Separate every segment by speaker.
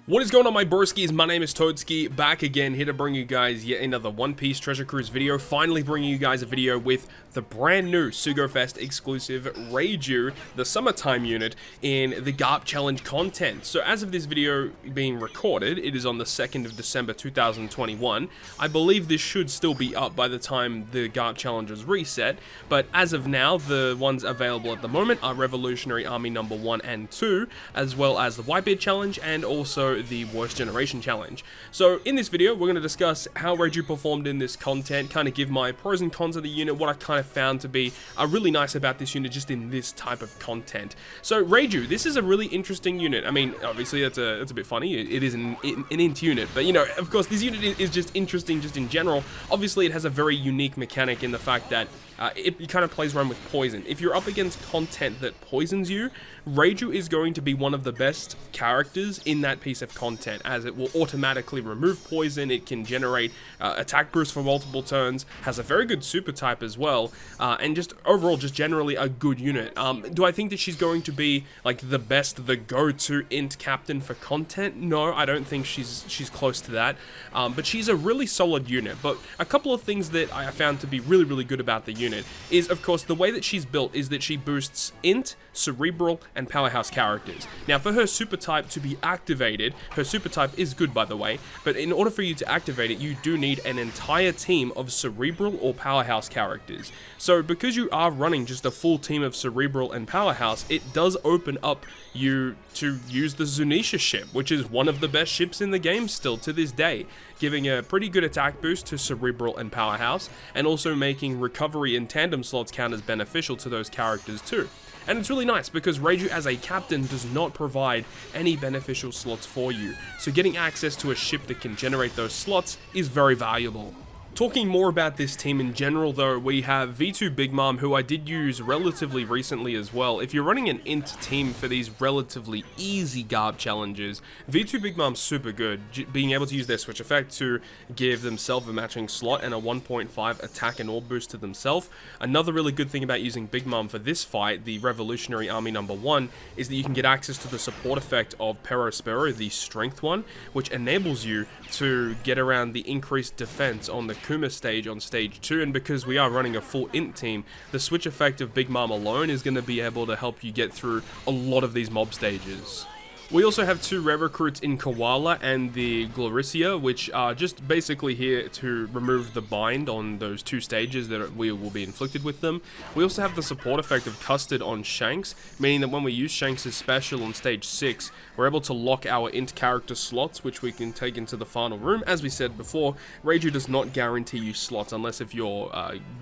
Speaker 1: What is going on, my broskiis? My name is Toadskii, back again, here to bring you guys yet another One Piece Treasure Cruise video. Finally bringing you guys a video with the brand new SugoFest exclusive Reiju, the summertime unit, in the Garp challenge content. So as of this video being recorded, it is on the 2nd of December 2021. I believe this should still be up by the time the Garp challenge is reset, but as of now, the ones available at the moment are Revolutionary Army number 1 and 2, as well as the Whitebeard challenge, and also the Worst Generation challenge. So in this video, we're going to discuss how Reiju performed in this content, kind of give my pros and cons of the unit, what I kind of found to be really nice about this unit just in this type of content. So Reiju, this is a really interesting unit. I mean, obviously that's a bit funny. It is an int unit, but you know, of course, this unit is just interesting just in general. Obviously, it has a very unique mechanic in the fact that it kind of plays around with poison. If you're up against content that poisons you, Reiju is going to be one of the best characters in that piece of content, as it will automatically remove poison, it can generate attack boost for multiple turns, has a very good super type as well, and just overall just generally a good unit. Do I think that she's going to be like the best, the go-to int captain for content? No, I don't think she's close to that, but she's a really solid unit. But a couple of things that I found to be really good about the unit is, of course, the way that she's built is that she boosts int, cerebral, and powerhouse characters. Now, for her super type to be activated, her super type is good, by the way, but in order for you to activate it, you do need an entire team of cerebral or powerhouse characters. So because you are running just a full team of cerebral and powerhouse, it does open up you to use the Zunisha ship, which is one of the best ships in the game still to this day, giving a pretty good attack boost to cerebral and powerhouse, and also making recovery and tandem slots count as beneficial to those characters too. And it's really nice because Reiju as a captain does not provide any beneficial slots for you, so getting access to a ship that can generate those slots is very valuable. Talking more about this team in general though, we have V2 Big Mom, who I did use relatively recently as well. If you're running an int team for these relatively easy Garp challenges, V2 Big Mom's super good, being able to use their switch effect to give themselves a matching slot and a 1.5 attack and orb boost to themselves. Another really good thing about using Big Mom for this fight, the Revolutionary Army number 1, is that you can get access to the support effect of Perospero, the strength one, which enables you to get around the increased defense on the Kuma stage on stage 2, and because we are running a full int team, the switch effect of Big Mom alone is going to be able to help you get through a lot of these mob stages. We also have 2 rare recruits in Koala and the Gloricia, which are just basically here to remove the bind on those 2 stages that we will be inflicted with them. We also have the support effect of Custard on Shanks, meaning that when we use Shanks' special on stage 6, we're able to lock our int character slots, which we can take into the final room. As we said before, Reiju does not guarantee you slots unless if you're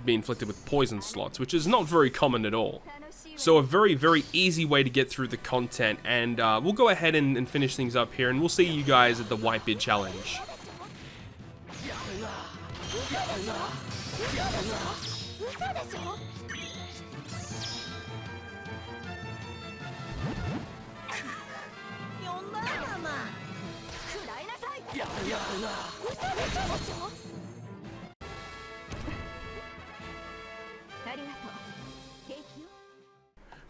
Speaker 1: being inflicted with poison slots, which is not very common at all. So a very easy way to get through the content, and we'll go ahead and finish things up here, and we'll see you guys at the Whitebeard challenge.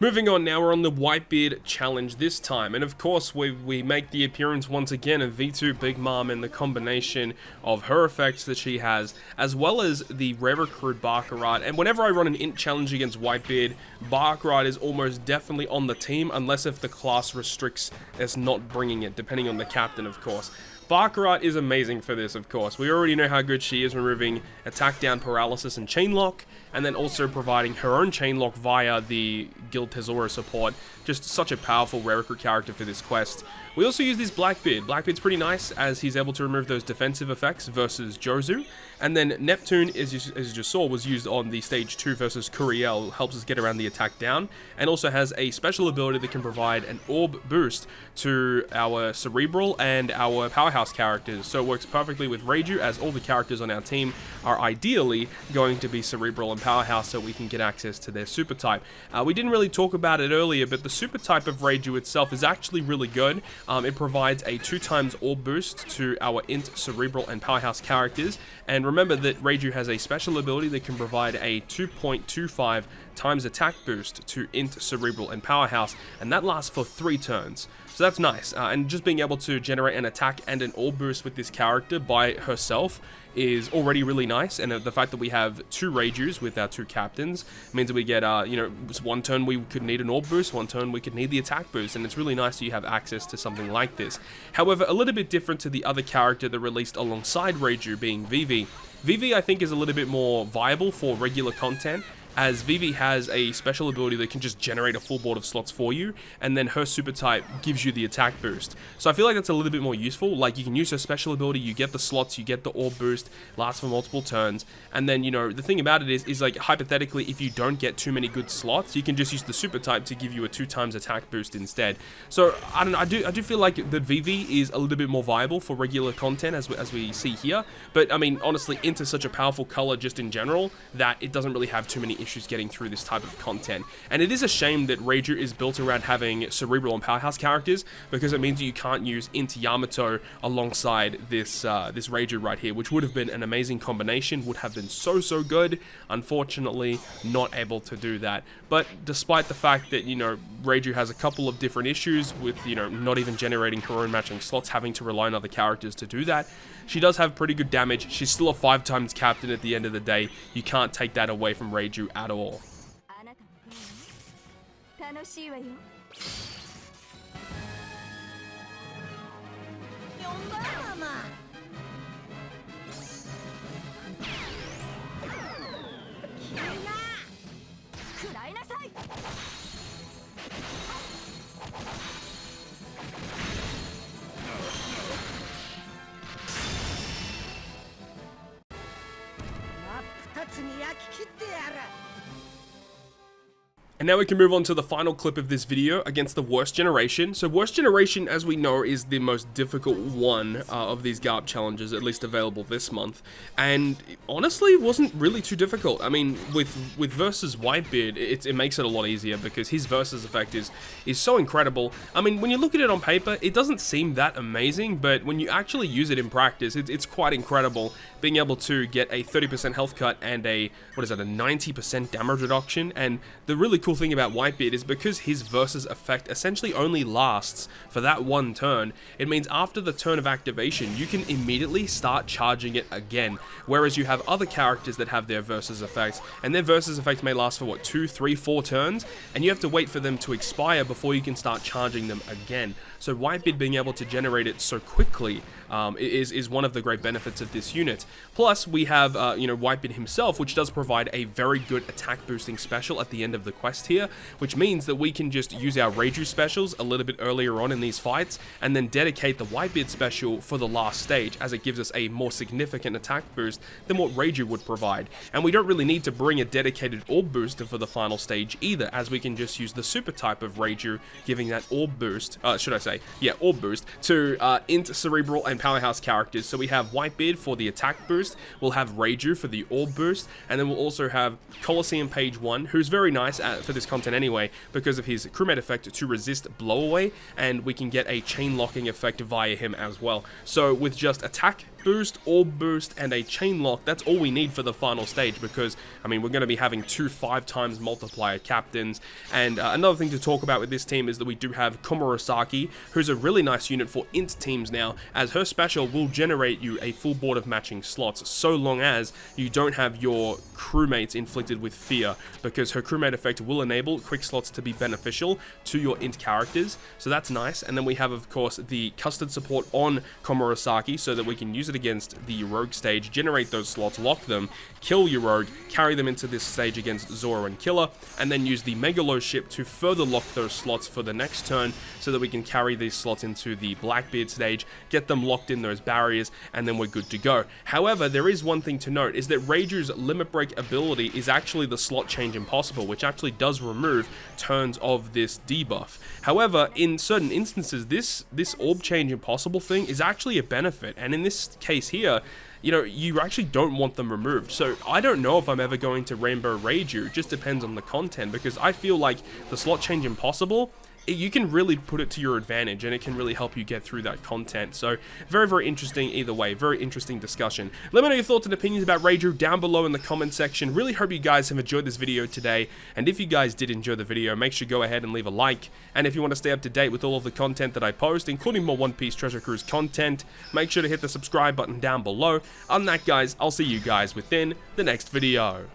Speaker 1: Moving on now, we're on the Whitebeard challenge this time, and of course we make the appearance once again of V2 Big Mom and the combination of her effects that she has, as well as the rare recruit Baccarat. And whenever I run an int challenge against Whitebeard, Baccarat is almost definitely on the team, unless if the class restricts us not bringing it, depending on the captain of course. Baccarat is amazing for this, of course. We already know how good she is removing attack down paralysis and chain lock, and then also providing her own chain lock via the Guild Tesoro support. Just such a powerful rare recruit character for this quest. We also use this Blackbeard. Blackbeard's pretty nice as he's able to remove those defensive effects versus Jozu. And then Neptune, as you just saw, was used on the stage 2 versus Curiel, helps us get around the attack down, and also has a special ability that can provide an orb boost to our Cerebral and our Powerhouse characters. So it works perfectly with Reiju, as all the characters on our team are ideally going to be Cerebral and Powerhouse, so we can get access to their super type. We didn't really talk about it earlier, but the super type of Reiju itself is actually really good. it provides a 2x orb boost to our Int, Cerebral, and Powerhouse characters. And remember that Reiju has a special ability that can provide a 2.25 times attack boost to Int, Cerebral, and Powerhouse, and that lasts for 3 turns. So that's nice, and just being able to generate an attack and an orb boost with this character by herself is already really nice, and the fact that we have 2 Reijus with our 2 captains means that we get, you know, one turn we could need an orb boost, one turn we could need the attack boost, and it's really nice that you have access to something like this. However, a little bit different to the other character that released alongside Reiju, being Vivi. Vivi, I think, is a little bit more viable for regular content, as Vivi has a special ability that can just generate a full board of slots for you, and then her super type gives you the attack boost. So I feel like that's a little bit more useful. Like, you can use her special ability, you get the slots, you get the orb boost, lasts for multiple turns, and then, you know, the thing about it is like, hypothetically, if you don't get too many good slots, you can just use the super type to give you a 2x attack boost instead. So, I don't know, I do feel like that Vivi is a little bit more viable for regular content, as we see here, but, I mean, honestly, Int is such a powerful color just in general, that it doesn't really have too many issues getting through this type of content. And it is a shame that Reiju is built around having Cerebral and Powerhouse characters, because it means that you can't use Int Yamato alongside this this Reiju right here, which would have been an amazing combination, would have been so good. Unfortunately, not able to do that. But despite the fact that, you know, Reiju has a couple of different issues with, you know, not even generating her own matching slots, having to rely on other characters to do that, she does have pretty good damage. She's still a 5x captain at the end of the day. You can't take that away from Reiju at all. And now we can move on to the final clip of this video against the Worst Generation. So Worst Generation, as we know, is the most difficult one of these Garp challenges, at least available this month. And honestly, it wasn't really too difficult. I mean, with versus Whitebeard, it makes it a lot easier, because his versus effect is so incredible. I mean, when you look at it on paper, it doesn't seem that amazing, but when you actually use it in practice, it's quite incredible. Being able to get a 30% health cut and a 90% damage reduction. And the really cool thing about Whitebeard is, because his versus effect essentially only lasts for that one turn, it means after the turn of activation, you can immediately start charging it again. Whereas you have other characters that have their versus effects, and their versus effects may last for, what, 2, 3, 4 turns, and you have to wait for them to expire before you can start charging them again. So Whitebeard being able to generate it so quickly is one of the great benefits of this unit. Plus, we have, you know, Whitebeard himself, which does provide a very good attack boosting special at the end of the quest here, which means that we can just use our Reiju specials a little bit earlier on in these fights, and then dedicate the Whitebeard special for the last stage, as it gives us a more significant attack boost than what Reiju would provide. And we don't really need to bring a dedicated orb booster for the final stage either, as we can just use the super type of Reiju, giving that orb boost, orb boost, to Int, Cerebral, and Powerhouse characters. So we have Whitebeard for the attack boost, we'll have Reiju for the orb boost, and then we'll also have Colosseum Page 1, who's very nice for this content anyway, because of his crewmate effect to resist blowaway, and we can get a chain locking effect via him as well. So with just attack boost, orb boost, and a chain lock, that's all we need for the final stage, because, I mean, we're going to be having 2 5x multiplier captains. And another thing to talk about with this team is that we do have Komurasaki, who's a really nice unit for Int teams now, as her special will generate you a full board of matching slots, so long as you don't have your crewmates inflicted with fear, because her crewmate effect will enable quick slots to be beneficial to your Int characters, so that's nice. And then we have, of course, the custard support on Komurasaki, so that we can use it against the rogue stage, generate those slots, lock them, kill your rogue, carry them into this stage against Zoro and Killer, and then use the Megalo ship to further lock those slots for the next turn, so that we can carry these slots into the Blackbeard stage, get them locked in those barriers, and then we're good to go. However, there is one thing to note, is that Reiju's Limit Break ability is actually the slot change impossible, which actually does remove turns of this debuff. However, in certain instances, this orb change impossible thing is actually a benefit, and in this case here, you know, you actually don't want them removed. So I don't know if I'm ever going to Rainbow Reiju, just depends on the content, because I feel like the slot change impossible you can really put it to your advantage, and it can really help you get through that content. So very, very interesting either way. Very interesting discussion. Let me know your thoughts and opinions about Reiju down below in the comment section. Really hope you guys have enjoyed this video today, and if you guys did enjoy the video, make sure you go ahead and leave a like. And if you want to stay up to date with all of the content that I post, including more One Piece Treasure Cruise content, make sure to hit the subscribe button down below. Other than that, guys, I'll see you guys within the next video.